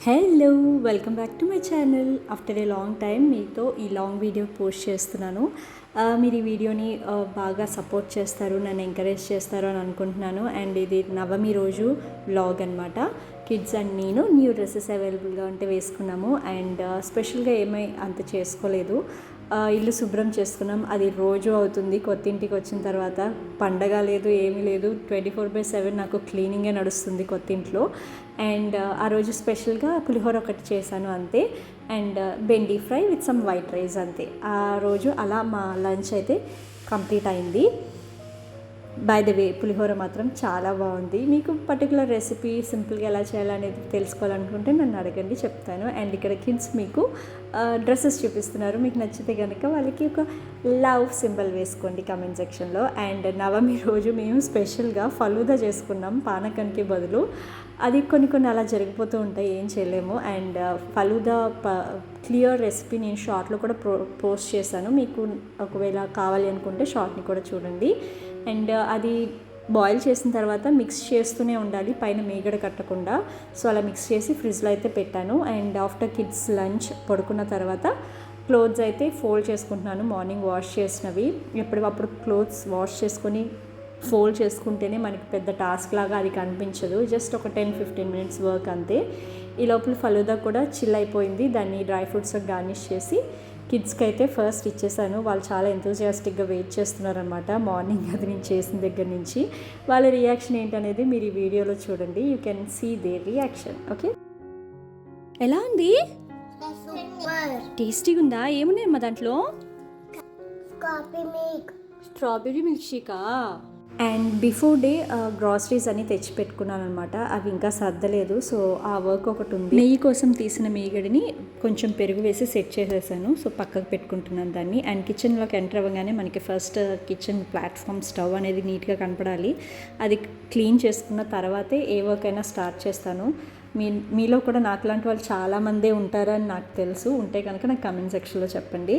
Hello, welcome back to my channel. After a long time మీతో ఈ long video post చేస్తున్నాను. మీరు ఈ వీడియోని బాగా సపోర్ట్ చేస్తారు, నన్ను ఎంకరేజ్ చేస్తారు అని అనుకుంటున్నాను. అండ్ ఇది నవమి రోజు వ్లాగ్ అనమాట. కిడ్స్ అండ్ నేను న్యూ డ్రెస్సెస్ అవైలబుల్గా ఉంటే వేసుకున్నాము. అండ్ స్పెషల్గా ఏమీ అంత చేసుకోలేదు. ఇల్లు శుభ్రం చేసుకున్నాం. అది రోజు అవుతుంది. కొత్త ఇంటికి వచ్చిన తర్వాత పండగ లేదు, ఏమీ లేదు. 24/7 నాకు క్లీనింగే నడుస్తుంది కొత్త ఇంట్లో. అండ్ ఆ రోజు స్పెషల్గా పులిహోర ఒకటి చేశాను అంతే. అండ్ బెండి fry with some white rice అంతే. ఆ రోజు అలా మా లంచ్ అయితే కంప్లీట్ అయింది. బై ద వే, పులిహోర మాత్రం చాలా బాగుంది. మీకు పర్టికులర్ రెసిపీ సింపుల్గా ఎలా చేయాలనేది తెలుసుకోవాలనుకుంటే నన్ను అడగండి, చెప్తాను. అండ్ ఇక్కడ కిడ్స్ మీకు డ్రెస్సెస్ చూపిస్తున్నారు. మీకు నచ్చితే కనుక వాళ్ళకి ఒక లవ్ సింబల్ వేసుకోండి కామెంట్ సెక్షన్లో. అండ్ నవమి రోజు మేము స్పెషల్గా ఫలూదా చేసుకున్నాం పానకానికి బదులు. అది కొన్ని అలా జరిగిపోతూ ఉంటాయి, ఏం చేయలేము. అండ్ ఫలూదా క్లియర్ రెసిపీ నేను షార్ట్లో కూడా పోస్ట్ చేశాను. మీకు ఒకవేళ కావాలి అనుకుంటే షార్ట్ని కూడా చూడండి. అండ్ అది బాయిల్ చేసిన తర్వాత మిక్స్ చేస్తూనే ఉండాలి, పైన మీగడ కట్టకుండా. సో అలా మిక్స్ చేసి ఫ్రిడ్జ్లో అయితే పెట్టాను. అండ్ ఆఫ్టర్ కిడ్స్ లంచ్ పడుకున్న తర్వాత క్లోత్స్ అయితే ఫోల్డ్ చేసుకుంటున్నాను. మార్నింగ్ వాష్ చేసినవి ఎప్పటికప్పుడు క్లోత్స్ వాష్ చేసుకొని ఫోల్డ్ చేసుకుంటేనే మనకి పెద్ద టాస్క్ లాగా అది కనిపించదు. జస్ట్ ఒక 10-15 మినిట్స్ వర్క్ అంతే. ఈ లోపల ఫలూదా కూడా చిల్ అయిపోయింది. దాన్ని డ్రై ఫ్రూట్స్ గార్నిష్ చేసి కిడ్స్కి అయితే ఫస్ట్ ఇచ్చేసాను. వాళ్ళు చాలా ఎంతూజియాస్టిక్గా వెయిట్ చేస్తున్నారనమాట మార్నింగ్ అది నేను చేసిన దగ్గర నుంచి. వాళ్ళ రియాక్షన్ ఏంటనేది మీరు ఈ వీడియోలో చూడండి. You can see their reaction. Okay, ఎలా ఉంది? టేస్టీగా ఉందా? ఏమున్నాయమ్మా దాంట్లో? స్ట్రాబెర్రీ మిల్క్ షేకా? అండ్ బిఫోర్ డే గ్రాసరీస్ అన్నీ తెచ్చి పెట్టుకున్నాను అనమాట. అవి ఇంకా సర్దలేదు. సో ఆ వర్క్ ఒకటి ఉంది. నెయ్యి కోసం తీసిన మీగడిని కొంచెం పెరుగు వేసి సెట్ చేసేసాను. సో పక్కకు పెట్టుకుంటున్నాను దాన్ని. అండ్ కిచెన్లోకి ఎంటర్ అవ్వగానే మనకి ఫస్ట్ కిచెన్ ప్లాట్ఫామ్ స్టవ్ అనేది నీట్గా కనపడాలి. అది క్లీన్ చేసుకున్న తర్వాతే ఏ వర్క్ అయినా స్టార్ట్ చేస్తాను. మీలో కూడా నాకు లాంటి వాళ్ళు చాలామందే ఉంటారని నాకు తెలుసు. ఉంటే కనుక నాకు కమెంట్ సెక్షన్లో చెప్పండి.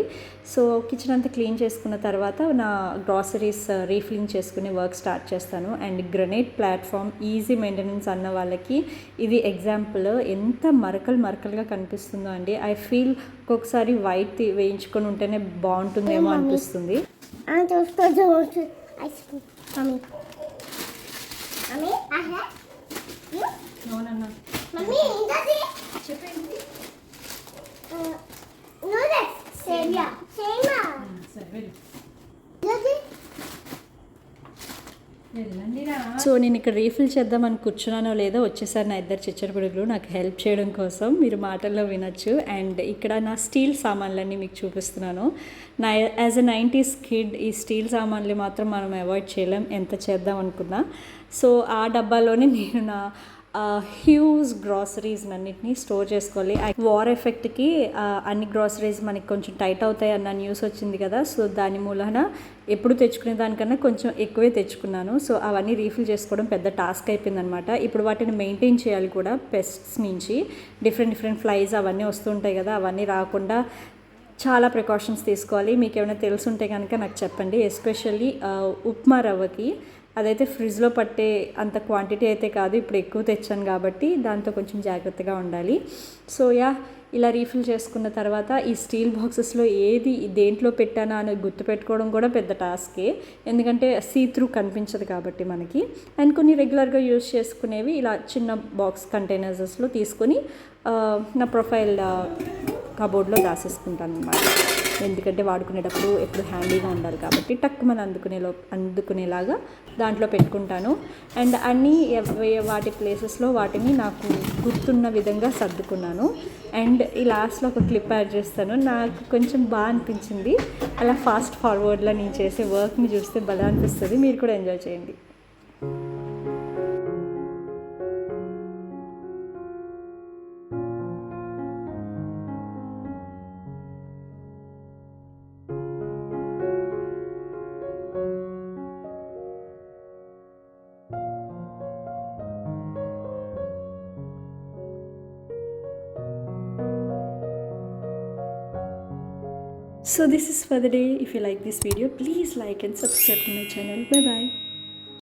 సో కిచెన్ అంతా క్లీన్ చేసుకున్న తర్వాత నా గ్రాసరీస్ రీఫిల్లింగ్ చేసుకునే వర్క్ స్టార్ట్ చేస్తాను. And granite platform easy maintenance అన్న వాళ్ళకి ఇది ఎగ్జాంపుల్. ఎంత మరకలుగా కనిపిస్తుందో అండి. ఐ ఫీల్ ఒక్కొక్కసారి వైట్ వేయించుకొని ఉంటేనే బాగుంటుందేమో అనిపిస్తుంది. సో నేను ఇక్కడ రీఫిల్ చేద్దామని కూర్చున్నానో లేదో వచ్చేసారి నా ఇద్దరు చిచ్చరపిడుగులు నాకు హెల్ప్ చేయడం కోసం. మీరు మాటల్లో వినొచ్చు. అండ్ ఇక్కడ నా స్టీల్ సామాన్లన్నీ మీకు చూపిస్తున్నాను. నా యాజ్ ఎ 90s కిడ్ ఈ స్టీల్ సామాన్లు మాత్రం మనం అవాయిడ్ చేయలేం ఎంత చేద్దాం అనుకున్నా. సో ఆ డబ్బాలోనే నేను నా హ్యూజ్ గ్రాసరీస్ అన్నిటినీ స్టోర్ చేసుకోవాలి. వార్ ఎఫెక్ట్కి అన్ని గ్రాసరీస్ మనకి కొంచెం టైట్ అవుతాయి అన్న న్యూస్ వచ్చింది కదా. సో దాని మూలన ఎప్పుడు తెచ్చుకునే దానికన్నా కొంచెం ఎక్కువే తెచ్చుకున్నాను. సో అవన్నీ రీఫిల్ చేసుకోవడం పెద్ద టాస్క్ అయిపోయిందనమాట. ఇప్పుడు వాటిని మెయింటైన్ చేయాలి కూడా. పెస్ట్స్ నుంచి డిఫరెంట్ ఫ్లైస్ అవన్నీ వస్తుంటాయి కదా, అవన్నీ రాకుండా చాలా ప్రికాషన్స్ తీసుకోవాలి. మీకు ఏమైనా తెలుసుంటే కనుక నాకు చెప్పండి. ఎస్పెషల్లీ ఉప్మా రవ్వకి అదైతే ఫ్రిడ్జ్లో పట్టే అంత క్వాంటిటీ అయితే కాదు, ఇప్పుడు ఎక్కువ తెచ్చాను కాబట్టి దాంతో కొంచెం జాగ్రత్తగా ఉండాలి. సో ఇలా రీఫిల్ చేసుకున్న తర్వాత ఈ స్టీల్ బాక్సెస్లో ఏది దేంట్లో పెట్టానా అని గుర్తుపెట్టుకోవడం కూడా పెద్ద టాస్కే. ఎందుకంటే సీ త్రూ కనిపించదు కాబట్టి మనకి. అండ్ కొన్ని రెగ్యులర్గా యూజ్ చేసుకునేవి ఇలా చిన్న బాక్స్ కంటైనర్స్లో తీసుకొని నా ప్రొఫైల్ కబోర్డ్లో దాసేసుకుంటాను అనమాట. ఎందుకంటే వాడుకునేటప్పుడు ఎప్పుడు హ్యాండీగా ఉండాలి కాబట్టి టక్ మనం అందుకునేలాగా దాంట్లో పెట్టుకుంటాను. అండ్ అన్నీ వాటి ప్లేసెస్లో వాటిని నాకు గుర్తున్న విధంగా సర్దుకున్నాను. అండ్ ఈ లాస్ట్లో ఒక క్లిప్ యాడ్ చేస్తాను. నాకు కొంచెం బాగా అనిపించింది. అలా ఫాస్ట్ ఫార్వర్డ్లో నేను చేసే వర్క్ని చూస్తే భలే అనిపిస్తుంది. మీరు కూడా ఎంజాయ్ చేయండి. So this is for the day. If you like this video, please like and subscribe to my channel. Bye bye.